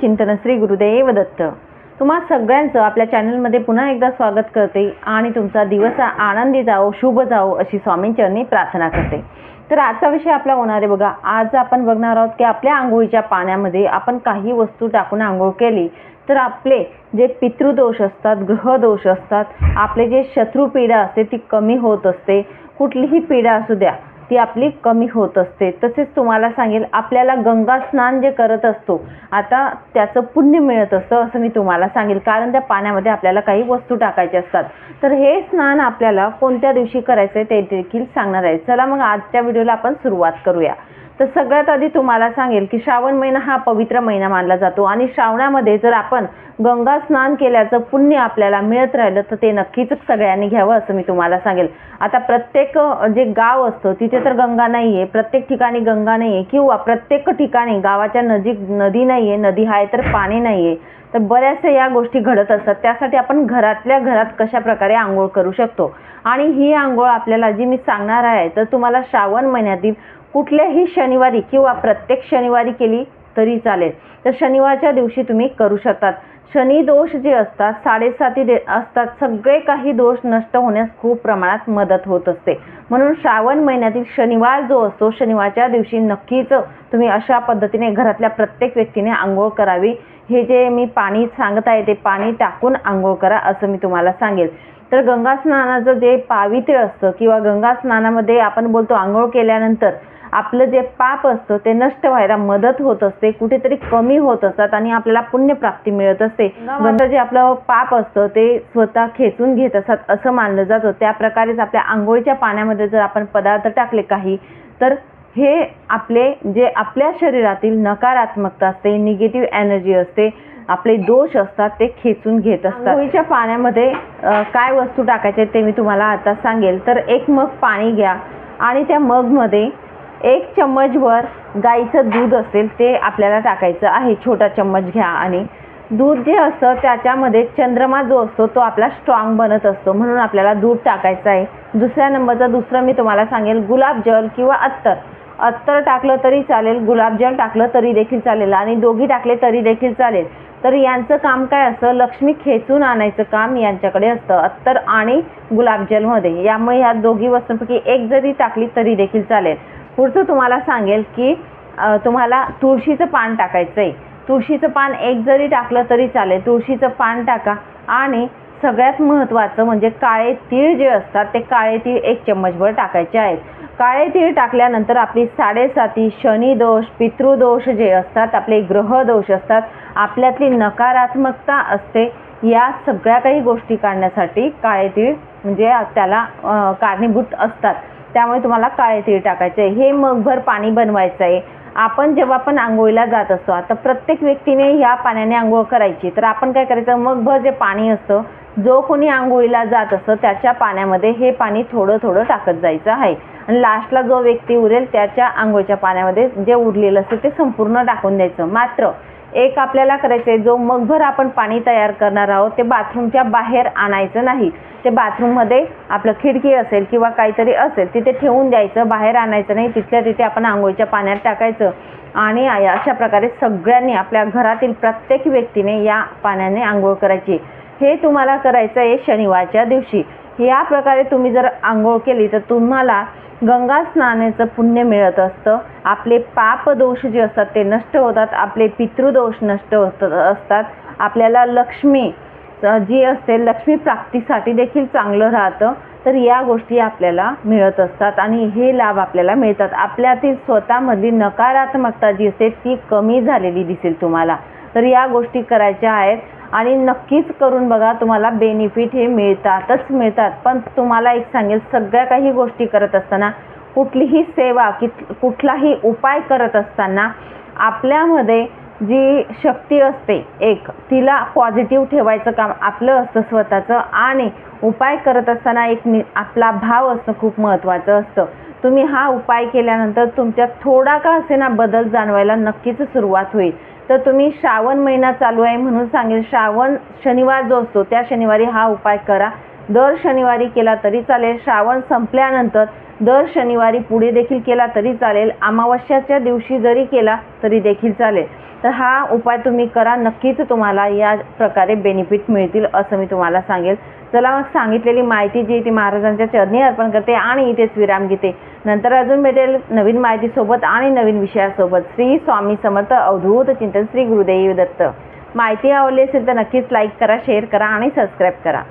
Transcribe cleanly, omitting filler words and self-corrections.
चिंतन श्री गुरुदेव दत्त। तुम्हा सगळ्यांचं आपल्या चॅनलमध्ये पुन्हा एकदा स्वागत करते आणि तुमचा दिवस आनंदी जाओ, शुभ जाओ अशी स्वामींचरणी प्रार्थना करते। तर आजचा विषय आपला होणार आहे बघा। आज आपण बघणार आहोत की आपल्या आंघोळीच्या पाण्यामध्ये आपण काही वस्तू टाकून आंघोळ केली तर आपले जे पितृदोष असतात, ग्रहदोष असतात, आपले जे शत्रू पीडा असते ती कमी होत असते। कुठलीही पीडा असू द्या ती आपली कमी होत असते। तसेच तुम्हाला सांगेल आपल्याला गंगा स्नान जे करत असतो आता त्याचं पुण्य मिळत असतं असं मी तुम्हाला सांगेल, कारण त्या पाण्यामध्ये आपल्याला काही वस्तू टाकायच्या असतात। तर हे स्नान आपल्याला कोणत्या दिवशी करायचं ते देखील सांगणार आहे। चला मग आजच्या व्हिडिओला आपण सुरुवात करूया। तर सगळ्यात आधी तुम्हाला सांगेल की श्रावण महिना हा पवित्र महिना मानला जातो आणि श्रावणामध्ये जर आपण गंगा स्नान केल्याचं पुण्य आपल्याला मिळत राहिलं तर ते नक्कीच सगळ्यांनी घ्यावं असं मी तुम्हाला सांगेल। आता प्रत्येक जे गाव असतं तिथे तर गंगा नाही आहे, प्रत्येक ठिकाणी गंगा नाही आहे, किंवा प्रत्येक ठिकाणी गावाच्या नजीक नदी नाही आहे, नदी आहे तर पाणी नाही आहे। तर बऱ्याचशा या गोष्टी घडत असतात। त्यासाठी आपण घरातल्या घरात कशा प्रकारे आंघोळ करू शकतो आणि ही आंघोळ आपल्याला जी मी सांगणार आहे तर तुम्हाला श्रावण महिन्यातील कुठल्याही शनिवारी किंवा प्रत्येक शनिवारी केली तरी चालेल। तर शनिवारच्या दिवशी तुम्ही करू शकतात। शनी दोष जे असतात 7.5 असतात, सगळे काही दोष नष्ट होण्यास खूप प्रमाणात मदत होत असते। म्हणून श्रावण महिन्यातील शनिवार जो असतो शनिवारच्या दिवशी नक्कीच तुम्ही अशा पद्धतीने घरातल्या प्रत्येक व्यक्तीने आंघोळ करावी। हे जे मी पाणी सांगत आहे ते पाणी टाकून आंघोळ करा असं मी तुम्हाला सांगेल। तर गंगा स्नानाचं जे पावित्र्य असतं किंवा गंगा स्नानामध्ये आपण बोलतो आंघोळ केल्यानंतर आपलं जे पाप असतं ते नष्ट व्हायला मदत होत असते, कुठेतरी कमी होत असतात आणि आपल्याला पुण्यप्राप्ती मिळत असते। गंगा जे आपलं पाप असतं ते स्वतः खेचून घेत असतात असं मानलं जातं। त्या प्रकारेच आपल्या आंघोळीच्या पाण्यामध्ये जर आपण पदार्थ टाकले काही तर हे आपले जे आपल्या शरीरातील नकारात्मकता असते, निगेटिव्ह एनर्जी असते, आपले दोष असतात ते खेचून घेत असतात। आंघोळीच्या पाण्यामध्ये काय वस्तू टाकायचे ते मी तुम्हाला आता सांगेल। तर एक मग पाणी घ्या आणि त्या मगमध्ये 1 चम्मचभर गाईचं दूध असेल ते आपल्याला टाकायचं आहे। छोटा चम्मच घ्या आणि दूध जे असतं त्याच्यामध्ये चंद्रमा जो असतो तो आपला स्ट्रॉंग बनत असतो, म्हणून आपल्याला दूध टाकायचं आहे। दुसऱ्या नंबरचं दुसरं मी तुम्हाला सांगेल गुलाबजल किंवा अत्तर। अत्तर टाकलं तरी चालेल, गुलाबजल टाकलं तरी देखील चालेल आणि दोघी टाकले तरी देखील चालेल। तर यांचं काम काय असतं, लक्ष्मी खेचून आणायचं काम यांच्याकडे असतं अत्तर आणि गुलाबजलमध्ये। यामुळे ह्या दोघी वस्तूंपैकी एक जरी टाकली तरी देखील चालेल। पुढचं तुम्हाला सांगेल की तुम्हाला तुळशीचं पान टाकायचं आहे। तुळशीचं पान एक जरी टाकलं तरी चालेल, तुळशीचं पान टाका आणि सगळ्यात महत्त्वाचं म्हणजे काळे तीळ जे असतात ते काळे तीळ 1 चम्मचभर टाकायचे आहेत। काळे तीळ टाकल्यानंतर आपली 7.5 शनी दोष, पितृदोष जे असतात, आपले ग्रह दोष असतात, आपल्यातली नकारात्मकता असते, या सगळ्या काही गोष्टी काढण्यासाठी काळे तीळ म्हणजे त्याला कारणीभूत असतात। त्यामुळे तुम्हाला काळे तीळ टाकायचे आहे। हे मगभर पाणी बनवायचं आहे। आपण जेव्हा पण आंघोळीला जात असतो आता प्रत्येक व्यक्तीने ह्या पाण्याने आंघोळ करायची, तर आपण काय करायचं, मगभर जे पाणी असतं जो कोणी आंघोळीला जात असतो त्याच्या पाण्यामध्ये हे पाणी थोडं थोडं टाकत जायचं आहे आणि लास्टला जो व्यक्ती उरेल त्याच्या आंघोळीच्या पाण्यामध्ये जे उरलेलं असतं ते संपूर्ण टाकून द्यायचं। मात्र एक आपल्याला करायचं आहे, जो मगभर आपण पाणी तयार करणार आहोत ते बाथरूमच्या बाहेर आणायचं नाही। ते बाथरूममध्ये आपलं खिडकी असेल किंवा काहीतरी असेल तिथे ठेवून द्यायचं, बाहेर आणायचं नाही। तिथल्या तिथे आपण आंघोळीच्या पाण्यात टाकायचं आणि अशा प्रकारे सगळ्यांनी आपल्या घरातील प्रत्येक व्यक्तीने या पाण्याने आंघोळ करायची। हे तुम्हाला करायचं आहे शनिवारच्या दिवशी। या प्रकारे तुम्ही जर आंघोळ केली तर तुम्हाला गंगा स्नानाचं पुण्य मिळत असतं। आपले पाप दोष जे असतात ते नष्ट होतात, आपले पितृदोष नष्ट होत असतात, आपल्याला लक्ष्मी जी असते लक्ष्मी प्राप्तीसाठी देखील चांगलं राहतं। तर या गोष्टी आपल्याला मिळत असतात आणि हे लाभ आपल्याला मिळतात। आपल्यातील स्वतःमधली नकारात्मकता जी असते ती कमी झालेली दिसेल तुम्हाला। तर या गोष्टी करायच्या आहेत आणि नक्कीच करून बघा, तुम्हाला बेनिफिट हे मिळतातच मिळतात। पण तुम्हाला एक सांगेल, सगळ्या काही गोष्टी करत असताना कुठलीही सेवा कुठलाही उपाय करत असताना आपल्यामध्ये जी शक्ती असते एक तिला पॉझिटिव्ह ठेवायचं काम आपलं असतं स्वतःचं, आणि उपाय करत असताना एक आपला भाव असणं खूप महत्त्वाचं असतं। तुम्ही हा उपाय केल्यानंतर तुमच्यात थोडा का असेना बदल जाणवायला नक्कीच सुरुवात होईल। तर तुम्ही श्रावण महिना चालू आहे म्हणून सांगेल, श्रावण शनिवार जो असतो त्या शनिवारी हा उपाय करा। दर शनिवारी केला तरी चालेल। श्रावण संपल्यानंतर दर शनिवारी पुढे देखील केला तरी चालेल, अमावस्याच्या दिवशी जरी केला तरी देखील चालेल. तर हा उपाय तुम्ही करा, नक्कीच तुम्हाला या प्रकारे बेनिफिट मिळतील असं मी तुम्हाला सांगेल. चला मग सांगितलेली माहिती जी ती महाराजांच्या चरणी अर्पण करते आणि इथेच विराम घेते. नंतर अजून भेटेल नवीन माहितीसोबत आणि नवीन विषयासोबत. श्री स्वामी समर्थ. अवधूत चिंतन. श्री गुरुदेव दत्त. माहिती आवडली असेल तर नक्कीच लाईक करा, शेअर करा आणि सबस्क्राईब करा.